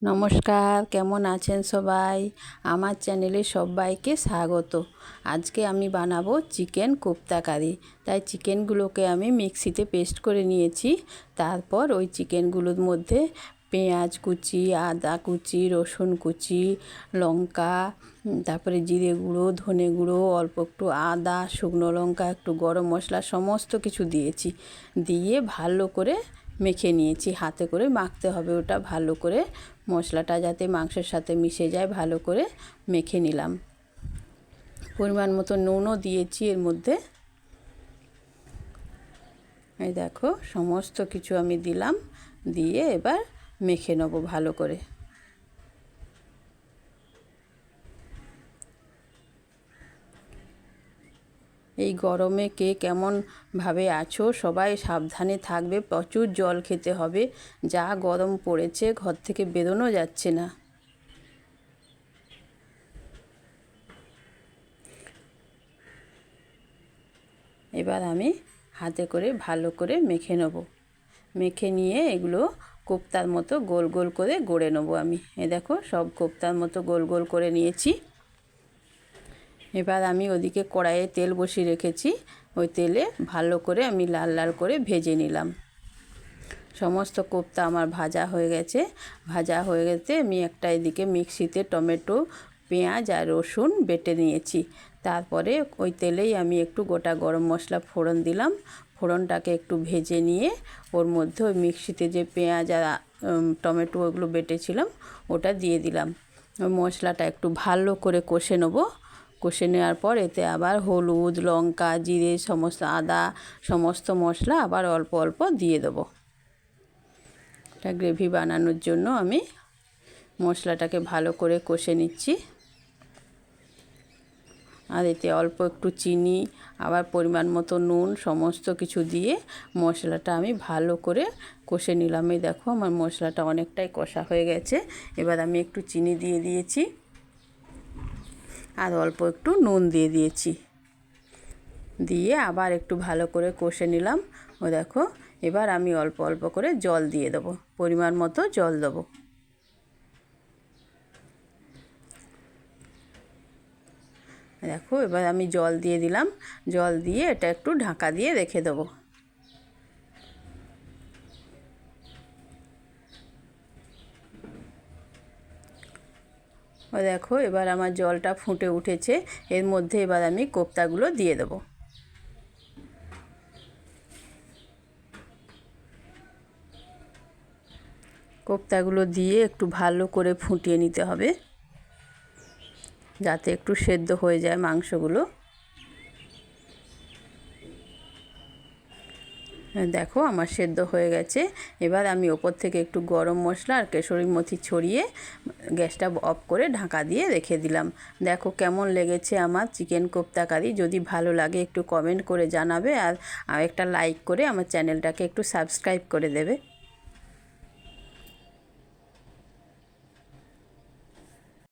নমস্কার, কেমন আছেন সবাই? আমার চ্যানেলে সবাইকে স্বাগত। আজকে আমি বানাবো চিকেন কোপ্তা কারি। তাই চিকেনগুলোকে আমি মিক্সিতে পেস্ট করে নিয়েছি। তারপর ওই চিকেনগুলোর মধ্যে পেঁয়াজ কুচি, আদা কুচি, রসুন কুচি, লঙ্কা, তারপরে জিরে গুঁড়ো, ধনে গুঁড়ো, অল্প একটু আদা, শুকনো লঙ্কা, একটু গরম মশলা সমস্ত কিছু দিয়েছি। দিয়ে ভালো করে মেখে নিয়েছি। হাতে করে মাখতে হবে ওটা ভালো করে, মশলাটা যাতে মাংসের সাথে মিশে যায় ভালো করে মেখে নিলাম। পরিমাণ মতো নুনও দিয়েছি এর মধ্যে। এই দেখো সমস্ত কিছু আমি দিলাম, দিয়ে এবার মেখে নেবো ভালো করে। এই গরমে কে কেমনভাবে আছো সবাই সাবধানে থাকবে, প্রচুর জল খেতে হবে। যা গরম পড়েছে ঘর থেকে বেরোনো যাচ্ছে না। এবার আমি হাতে করে ভালো করে মেখে নেব। মেখে নিয়ে এগুলো কোপ্তার মতো গোল গোল করে গড়ে নেব আমি। দেখো সব কোপ্তার মতো গোল গোল করে নিয়েছি। এবার আমি ওদিকে কড়াইয়ে তেল বসিয়ে রেখেছি। ওই তেলে ভালো করে আমি লাল লাল করে ভেজে নিলাম। সমস্ত কোপ্তা আমার ভাজা হয়ে গেছে। ভাজা হয়ে গেছে আমি একটা এদিকে মিক্সিতে টমেটো, পেঁয়াজ আর রসুন বেটে নিয়েছি। তারপরে ওই তেলেই আমি একটু গোটা গরম মশলা ফোড়ন দিলাম। ফোড়নটাকে একটু ভেজে নিয়ে ওর মধ্যে ওই মিক্সিতে যে পেঁয়াজ আর টমেটো ওগুলো বেটেছিলাম ওটা দিয়ে দিলাম। ওই মশলাটা একটু ভালো করে কষে নেবো। কষে নেওয়ার পর এতে আবার হলুদ, লঙ্কা, জিরে, সমস্ত আদা সমস্ত মশলা আবার অল্প অল্প দিয়ে দেবো। এটা গ্রেভি বানানোর জন্য আমি মশলাটাকে ভালো করে কষে নিচ্ছি। আর এতে অল্প একটু চিনি, আবার পরিমাণ মতো নুন সমস্ত কিছু দিয়ে মশলাটা আমি ভালো করে কষে নিলাম। এই দেখো আমার মশলাটা অনেকটাই কষা হয়ে গেছে। এবার আমি একটু চিনি দিয়ে দিয়েছি আর অল্প একটু নুন দিয়ে দিয়েছি। দিয়ে আবার একটু ভালো করে কষে নিলাম। ও দেখো এবার আমি অল্প অল্প করে জল দিয়ে দেবো, পরিমাণ মতো জল দেবো। দেখো এবার আমি জল দিয়ে দিলাম। জল দিয়ে এটা একটু ঢাকা দিয়ে রেখে দেবো। ও দেখো এবার আমার জলটা ফুটে উঠেছে। এর মধ্যে এবার আমি কোপ্তাগুলো দিয়ে দেবো। কোপ্তাগুলো দিয়ে একটু ভালো করে ফুটিয়ে নিতে হবে, যাতে একটু সেদ্ধ হয়ে যায় মাংসগুলো। দেখো আমার সেদ্ধ হয়ে গেছে। এবার আমি ওপর থেকে একটু গরম মশলা আর কেশরি মেথি ছড়িয়ে গ্যাসটা অফ করে ঢাকা দিয়ে রেখে দিলাম। দেখো কেমন লেগেছে আমার চিকেন কোপ্তা কারি। যদি ভালো লাগে একটু কমেন্ট করে জানাবে, আর একটা লাইক করে আমার চ্যানেলটাকে একটু সাবস্ক্রাইব করে দেবে।